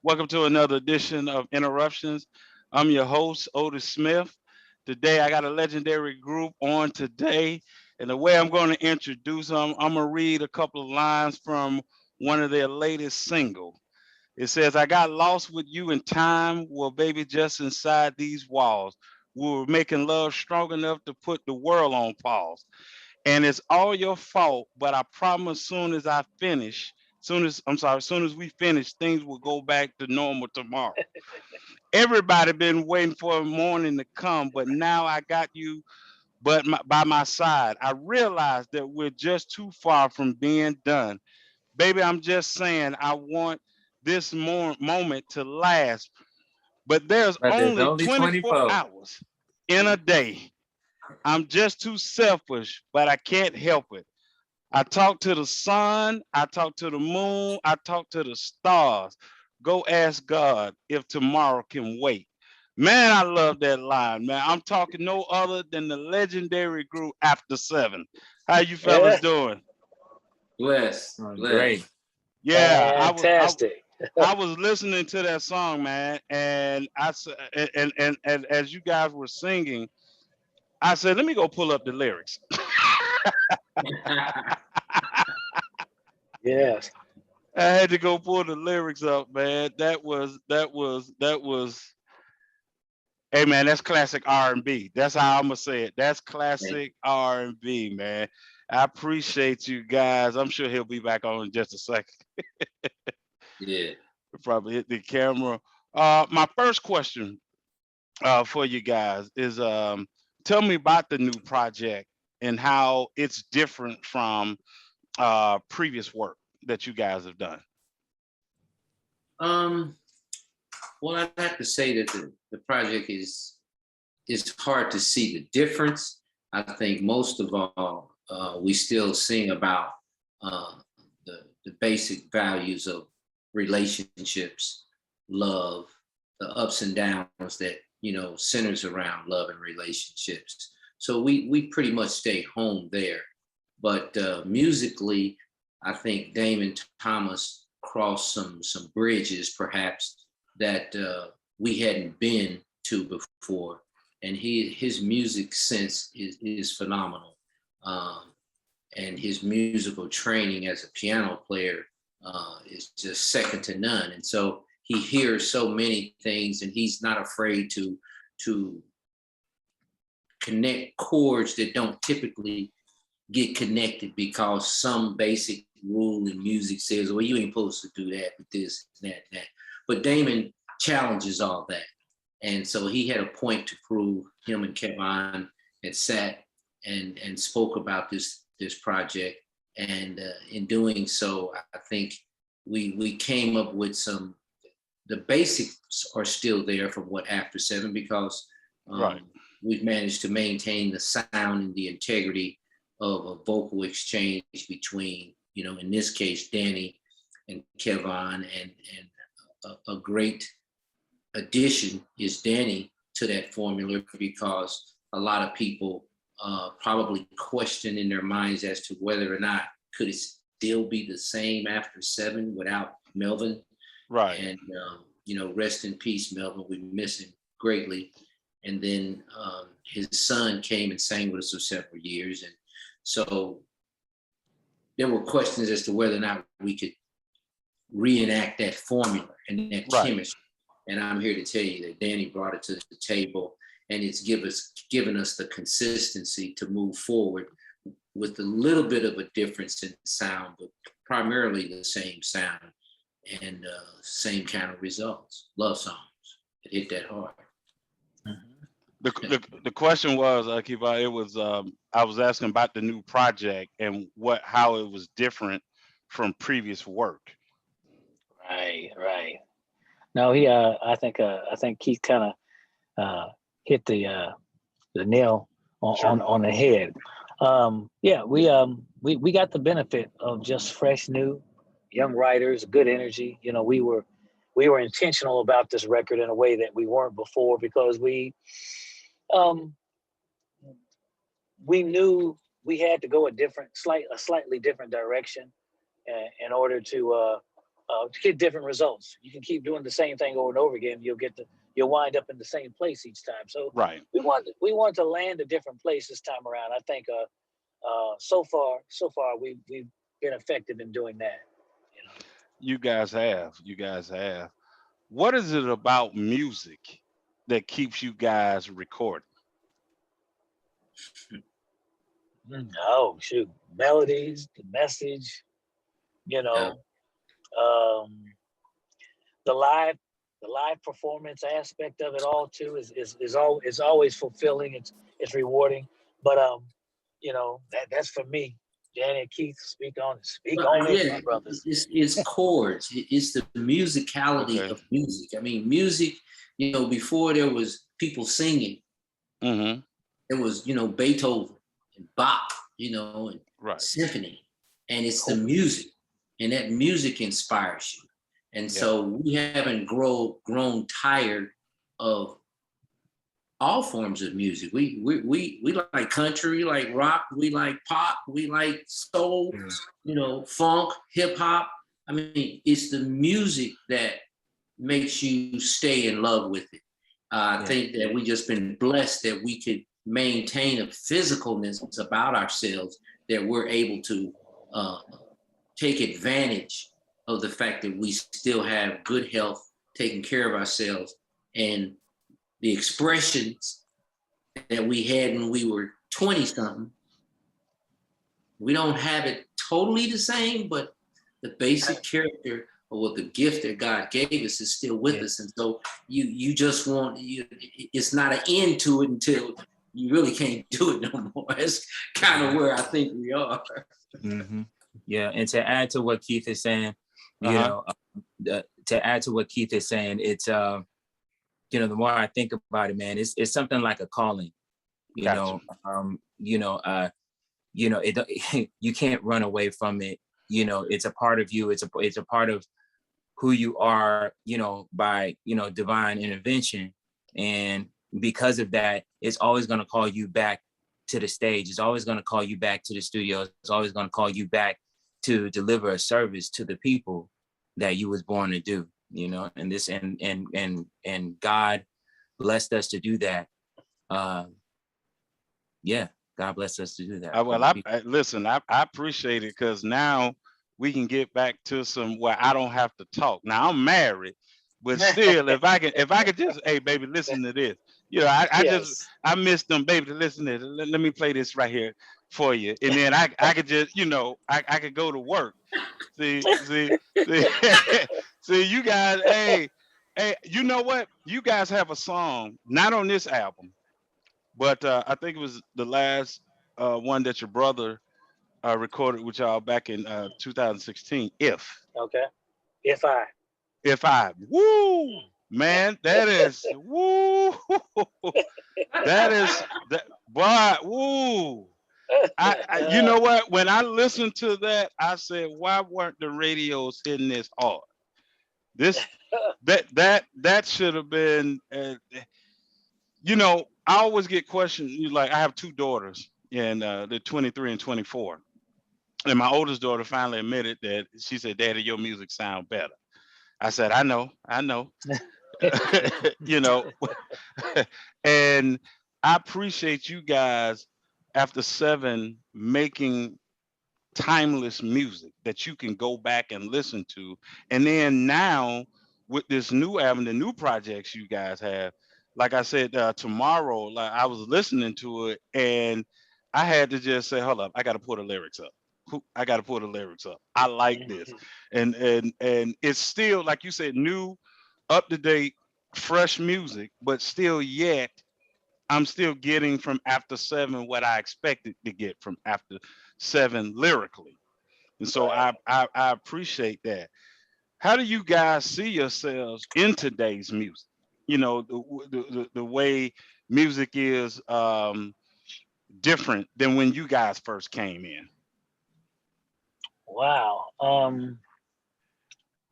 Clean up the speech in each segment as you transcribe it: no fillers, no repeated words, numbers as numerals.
Welcome to another edition of Interruptions. I'm your host, Otis Smith. Today, I got a legendary group on today. And the way I'm going to introduce them, I'm going to read a couple of lines from one of their latest single. It says, I got lost with you in time. Well, baby, just inside these walls. We were making love strong enough to put the world on pause. And it's all your fault, but I promise soon as I finish, soon as we finish, things will go back to normal tomorrow. Everybody been waiting for a morning to come, but now I got you by my side. I realize that we're just too far from being done. Baby, I'm just saying I want this moment to last, but there's But there's only only 24 24. hours in a day. I'm just too selfish, but I can't help it. I talk to the sun, I talk to the moon, I talk to the stars. Go ask God if tomorrow can wait. Man, I love that line, man. I'm talking no other than the legendary group After Seven. How you fellas Yeah, doing? Bless, Great. bless. Yeah, fantastic. I was listening to that song, man, and and as you guys were singing, I said, let me go pull up the lyrics. Yes. I had to go pull the lyrics up, man. That was. Hey, man, that's classic R&B. That's how I'm gonna say it. That's classic R&B, man. I appreciate you guys. I'm sure he'll be back on in just a second. Yeah. We'll probably hit the camera. My first question for you guys is tell me about the new project and how it's different from previous work that you guys have done. Um, well, I'd have to say that the project is hard to see the difference. I think most of all, we still sing about uh, the basic values of relationships, love, the ups and downs that centers around love and relationships. So we pretty much stay home there. But musically, I think Damon Thomas crossed some bridges perhaps that we hadn't been to before, and his music sense is phenomenal, and his musical training as a piano player is just second to none. And so he hears so many things, and he's not afraid to connect chords that don't typically get connected because some basic rule in music says, well, you ain't supposed to do that with this, that. But Damon challenges all that. And so he had a point to prove. Him and Kevin had sat and spoke about this project. And in doing so, I think we came up with the basics are still there from what After Seven, because Right. we've managed to maintain the sound and the integrity of a vocal exchange between, in this case, Danny and Kevin, and a great addition is Danny to that formula, because a lot of people probably question in their minds as to whether or not could it still be the same After Seven without Melvin. Right. And rest in peace, Melvin. We miss him greatly. And then his son came and sang with us for several years, and so there were questions as to whether or not we could reenact that formula and that Right. chemistry. And I'm here to tell you that Danny brought it to the table, and it's given us the consistency to move forward with a little bit of a difference in sound, but primarily the same sound and same kind of results. Love songs. It hit that hard. The question was, Kiva, it was I was asking about the new project and how it was different from previous work. Right, right. No, I think Keith kind of hit the nail Sure. on the head. Yeah, we got the benefit of just fresh, new, young writers, good energy. We were intentional about this record in a way that we weren't before, because um, we knew we had to go a slightly different direction in order to to get different results. You can keep doing the same thing over and over again. You'll wind up in the same place each time. So Right. we want to land a different place this time around. I think so far we've been effective in doing that. You know. You guys have. You guys have. What is it about music that keeps you guys recording? Oh shoot, melodies, the message, you Yeah. know, um, the live performance aspect of it all too is always fulfilling. It's rewarding. But you know, that's for me. Janet, Keith, speak on it, Yeah, my brothers. it's chords. It's the musicality Okay. of music. I mean, music. Before there was people singing, Mm-hmm. there was Beethoven and Bach, and Right. symphony, and it's the Oh, music, and that music inspires you. And Yeah. so we haven't grown tired of all forms of music. We like country, we like rock, we like pop, we like soul, funk, hip hop. I mean, it's the music that makes you stay in love with it. I think that we just been blessed that we could maintain a physicalness about ourselves, that we're able to take advantage of the fact that we still have good health, taking care of ourselves, and the expressions that we had when we were 20 something. We don't have it totally the same, but the basic character or the gift that God gave us is still with us. And so you just it's not an end to it until you really can't do it no more. That's kind of where I think we are. Mm-hmm. Yeah, and to add to what Keith is saying, to add to what Keith is saying, it's the more I think about it, man, it's something like a calling. Gotcha. You can't run away from it. It's a part of you. It's a part of who you are, by divine intervention. And because of that, it's always going to call you back to the stage. It's always going to call you back to the studio. It's always going to call you back to deliver a service to the people that you was born to do, and this and God blessed us to do that. God bless us to do that. Listen, I appreciate it, because now we can get back to some where I don't have to talk. Now I'm married, but still, if I could just, hey baby, listen to this. I miss them, baby. Listen to this. Let me play this right here for you, and then I could just, I could go to work. See, see, you guys, hey, you know what? You guys have a song, not on this album, but I think it was the last one that your brother recorded with y'all back in 2016. Okay. Woo, man, that is woo. That is that, boy, woo. You know what? When I listened to that, I said, why weren't the radios hitting this hard? That should have been. I always get questions. Like, I have two daughters, and they're 23 and 24. And my oldest daughter finally admitted that. She said, "Daddy, your music sound better." I said, "I know." And I appreciate you guys, after 7, making timeless music that you can go back and listen to. And then now, with this new album, the new projects you guys have, like I said, tomorrow, like, I was listening to it, and I had to just say, hold up, I got to pull the lyrics up. I like this. And it's still, like you said, new, up to date, fresh music, but still yet I'm still getting from After 7 what I expected to get from After 7 lyrically. And so Right. I appreciate that. How do you guys see yourselves in today's music? The way music is different than when you guys first came in. Wow.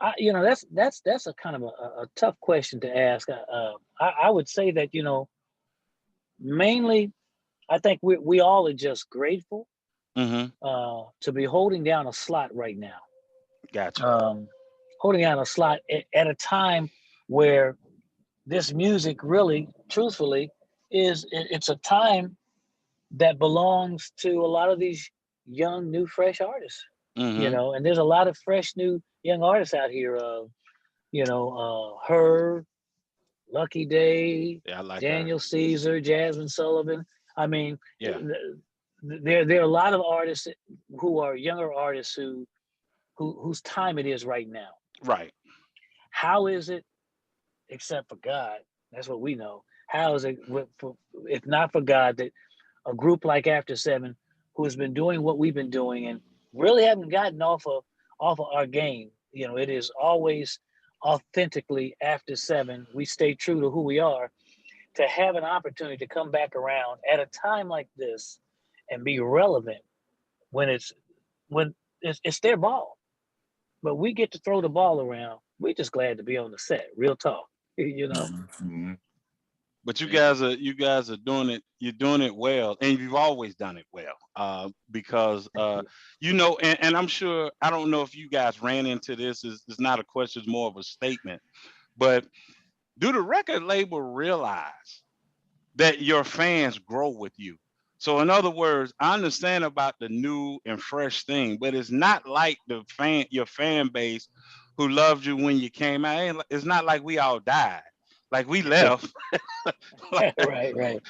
That's a kind of a tough question to ask. I would say that, mainly, I think we all are just grateful Mm-hmm. to be holding down a slot right now. Gotcha. holding down a slot at a time where this music really, truthfully, it's a time that belongs to a lot of these young, new, fresh artists. You Mm-hmm. know, and there's a lot of fresh, new, young artists out here. Her, Lucky Day, Yeah, I like her. Daniel Caesar, Jasmine Sullivan. I mean, Yeah. there are a lot of artists who are younger artists whose time it is right now. Right. How is it, except for God? That's what we know. How is it, if not for God, that a group like After Seven, who has been doing what we've been doing and really haven't gotten off of our game. You know, it is always authentically After Seven. We stay true to who we are. To have an opportunity to come back around at a time like this and be relevant when it's their ball, but we get to throw the ball around. We're just glad to be on the set. Real talk, you know. Mhm. But Yeah. you guys are doing it. You're doing it well, and you've always done it well. Because you know, and I'm sure I don't know if you guys ran into this. Is not a question, it's more of a statement. But do the record label realize that your fans grow with you? So in other words, I understand about the new and fresh thing, but it's not like your fan base who loved you when you came out. It's not like we all died. Like we left. Right.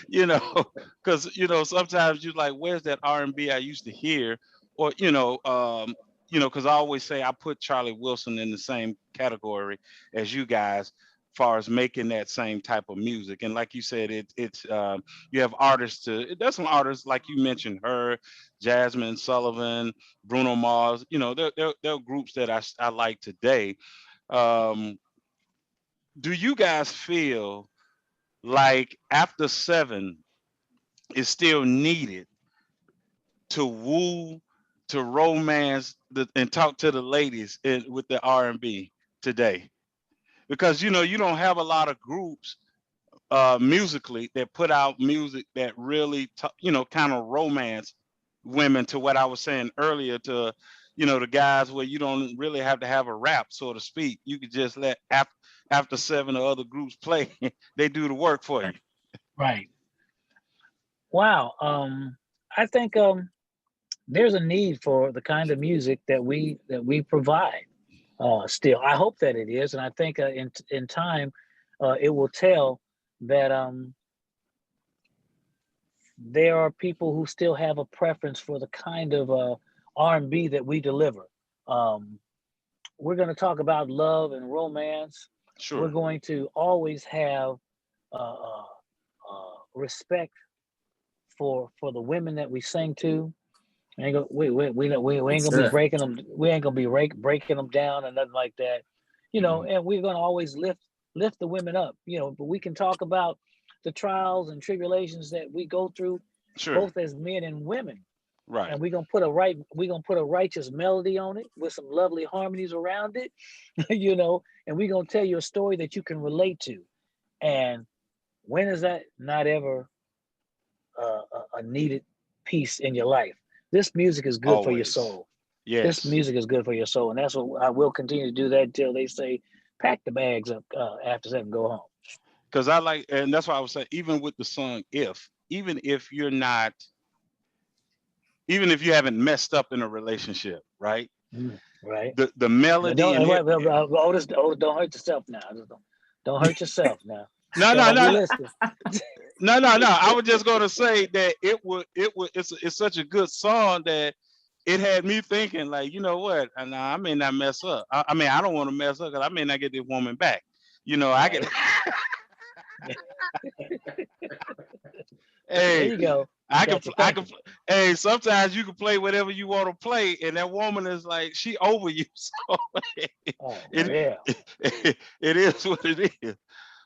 You know, because you know sometimes you like, where's that R&B I used to hear, or because I always say I put Charlie Wilson in the same category as you guys, far as making that same type of music. And like you said, it's you have artists there's some artists like you mentioned, her, Jasmine Sullivan, Bruno Mars. You know, they're groups that I like today. Um, do you guys feel like After Seven is still needed to woo, to romance and talk to the ladies with the R&B today? Because you know you don't have a lot of groups musically that put out music that really kind of romance women, to what I was saying earlier, to the guys where you don't really have to have a rap, so to speak. You could just let After Seven or other groups play. They do the work for you. Right. Wow. I think there's a need for the kind of music that we provide. Still, I hope that it is, and I think in time, it will tell that there are people who still have a preference for the kind of R&B that we deliver. Um, we're going to talk about love and romance. We're Sure. going to always have respect for the women that we sing to. Ain't gonna, we ain't Yes, gonna be sir. breaking them. We ain't gonna be breaking them down and nothing like that. You know, Mhm. and we're gonna always lift the women up. You know, but we can talk about the trials and tribulations that we go through, Sure. both as men and women. Right. And we're gonna put a righteous melody on it with some lovely harmonies around it, and we're gonna tell you a story that you can relate to. And when is that not ever a needed piece in your life? This music is good for your Always. soul. This Yes. music is good for your soul, and that's what I will continue to do that until they say, pack the bags up After Seven, go home. Because I like, and that's why I was saying, even with the song "If," even if you're not, even if you haven't messed up in a relationship, right? Right? The But melody don't and it. Otis, don't hurt yourself now. Just don't hurt yourself now. No, Y'all no, don't be no, listening. no. I was just gonna say that it's such a good song that it had me thinking, like, you know what? And I may not mess up. I mean, I don't want to mess up because I may not get this woman back. I can. Right? There Hey, you go. I can, Got you I can. thinking. Hey, sometimes you can play whatever you want to play, and that woman is like, she over you. So Oh it, yeah, it is what it is.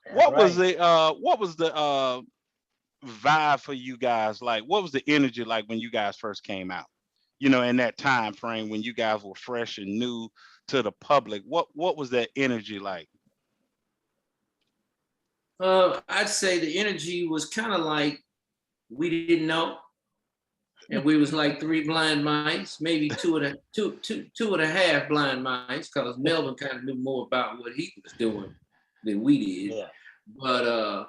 that's right. What was the vibe for you guys like? What was the energy like when you guys first came out? In that time frame when you guys were fresh and new to the public. What was that energy like? I'd say the energy was kind of like we didn't know. and we was like three blind mice, maybe two and a half blind mice, because Melvin kind of knew more about what he was doing than we did. Yeah. But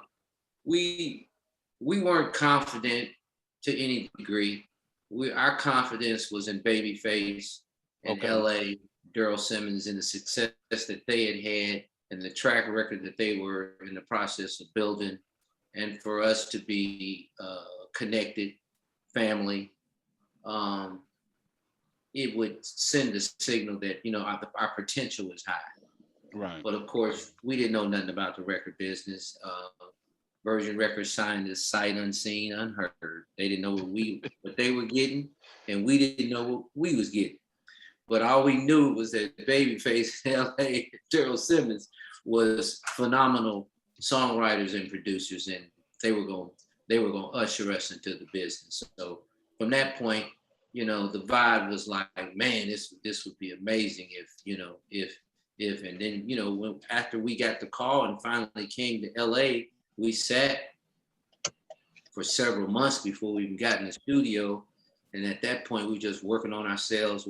we weren't confident to any degree. Our confidence was in Babyface and Okay. LA, Daryl Simmons, and the success that they had and the track record that they were in the process of building. And for us to be connected, family, it would send a signal that, our potential is high. Right. But of course, we didn't know nothing about the record business. Virgin Records signed us sight unseen, unheard. They didn't know what they were getting, and we didn't know what we was getting. But all we knew was that Babyface, LA, Daryl Simmons was phenomenal songwriters and producers, and they were going to usher us into the business. So from that point, the vibe was like, man, this would be amazing if, and then, after we got the call and finally came to LA, we sat for several months before we even got in the studio. And at that point, we were just working on ourselves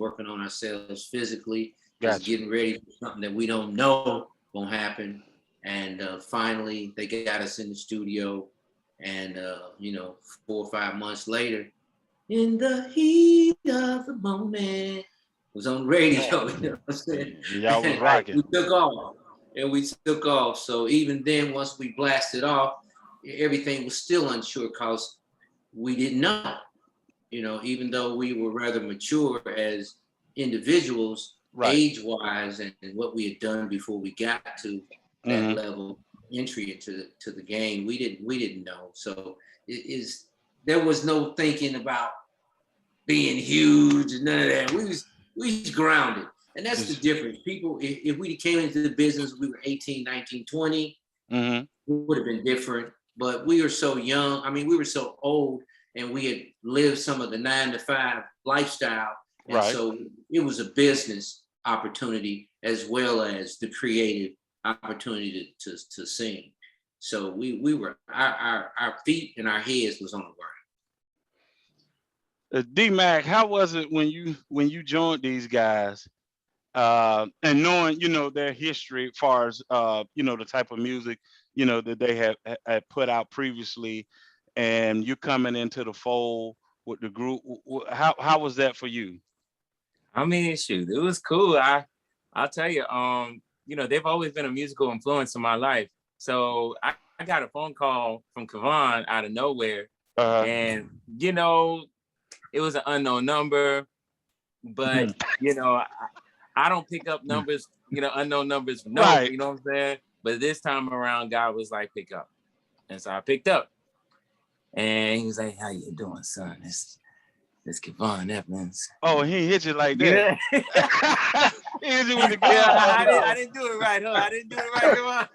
physically, just getting ready for something that we don't know gonna happen. And finally, they got us in the studio. And, 4 or 5 months later, in the heat of the moment, was on radio. You know what I'm saying? Y'all was rocking. We took off. So even then, once we blasted off, everything was still unsure because we didn't know. Even though we were rather mature as individuals, Right. age-wise, and what we had done before we got to that level entry into the game, we didn't know. So there was no thinking about being huge and none of that. We was grounded. And that's the difference. People, if we came into the business, we were 18, 19, 20, it would have been different. But we were so young. I mean, we were so old, and we had lived some of the 9-to-5 lifestyle. And Right. so it was a business opportunity as well as the creative opportunity to sing. So we were, our feet and our heads was on the ground. D-Mac, how was it when you joined these guys, and knowing their history as far as the type of music that they had put out previously, and you coming into the fold with the group? How was that for you? I mean, shoot, it was cool. I'll tell you, they've always been a musical influence in my life. So I got a phone call from Kevon out of nowhere, and it was an unknown number, but I don't pick up numbers, unknown numbers. No, right. You know what I'm saying? But this time around, God was like, pick up, and so I picked up, and he was like, "How you doing, son? It's Kevon Evans." Oh, he hit you like that. Yeah. He hit you with the I didn't do it right, huh? I didn't do it right, Kevon.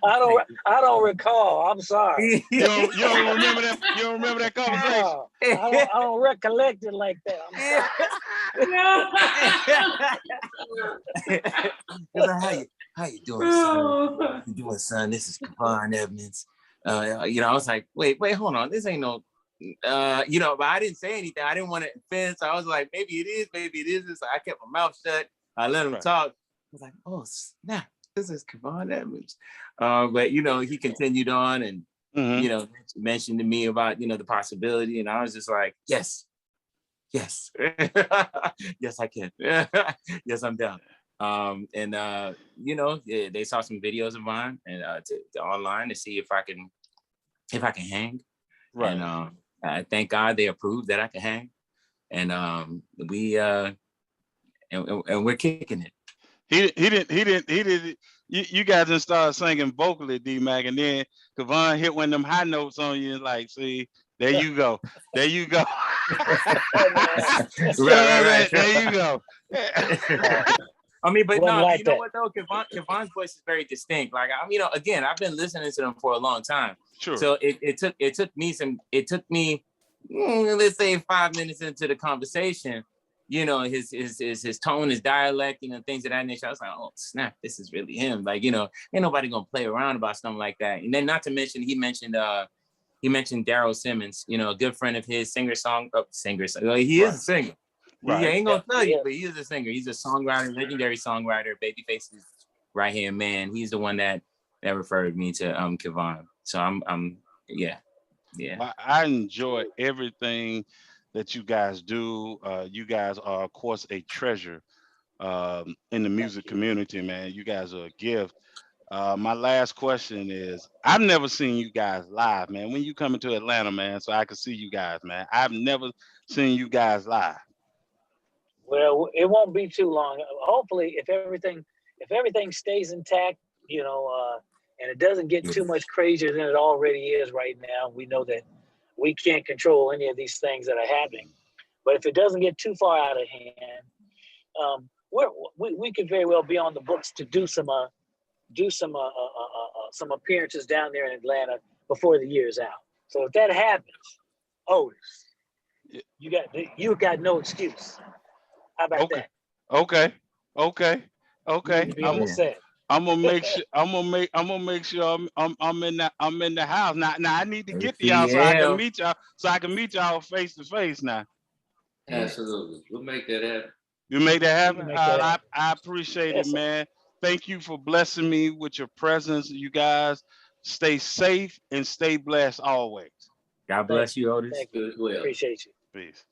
I don't recall. I'm sorry. You don't remember that? You don't remember that conversation? I don't recollect it like that. How you doing, son? How you doing, son? This is Kevon Evans. I was like, wait, hold on. This ain't no, but I didn't say anything. I didn't want to offend. So I was like, maybe it is, maybe it isn't. So I kept my mouth shut. I let him talk. I was like, oh, snap. This is Kevon Evans. But he continued on and mentioned to me about the possibility, and I was just like, yes, yes, I can. Yes, I'm down. They saw some videos of mine and to online to see if I can hang. Right. And I thank God they approved that I can hang, and we're kicking it. He didn't. You guys didn't start singing vocally, D-Mac, and then Kevon hit one of them high notes on you, and like, see, there you go. There you go. right. There you go. I mean, but no, like you know what though? Kevon's voice is very distinct. Like, again, I've been listening to them for a long time. Sure. So it took me, let's say 5 minutes into the conversation, his tone, his dialect, things of that nature. I was like, oh snap, this is really him. Like, ain't nobody gonna play around about something like that. And then not to mention, he mentioned he mentioned Daryl Simmons, you know, a good friend of his, singer. He is a singer. Right. He ain't gonna tell you, Yeah. but he is a singer. He's a songwriter, legendary songwriter. Babyface's right hand man. He's the one that referred me to Kevon. So I'm yeah. I enjoy everything that you guys do. You guys are, of course, a treasure in the music community, man. You guys are a gift. My last question is, I've never seen you guys live, man. When you coming to Atlanta, man, so I can see you guys, man. I've never seen you guys live. Well, it won't be too long. Hopefully, if everything stays intact, you know, and it doesn't get too much crazier than it already is right now. We know that we can't control any of these things that are happening. But if it doesn't get too far out of hand, we could very well be on the books to do some appearances down there in Atlanta before the year's out. So if that happens, Otis, you got no excuse. How about Okay. that? Okay. You need to be on the set. I'm gonna make sure. I'm gonna make sure I'm in the house now. Now I need to get to y'all so I can meet y'all. So I can meet y'all face to face now. Absolutely. We'll make that happen. You make that happen. Make that happen. I appreciate Yes, it, sir. man. Thank you for blessing me with your presence. You guys stay safe and stay blessed always. God bless you, Otis. Thank you. Good. Well. Appreciate you. Peace.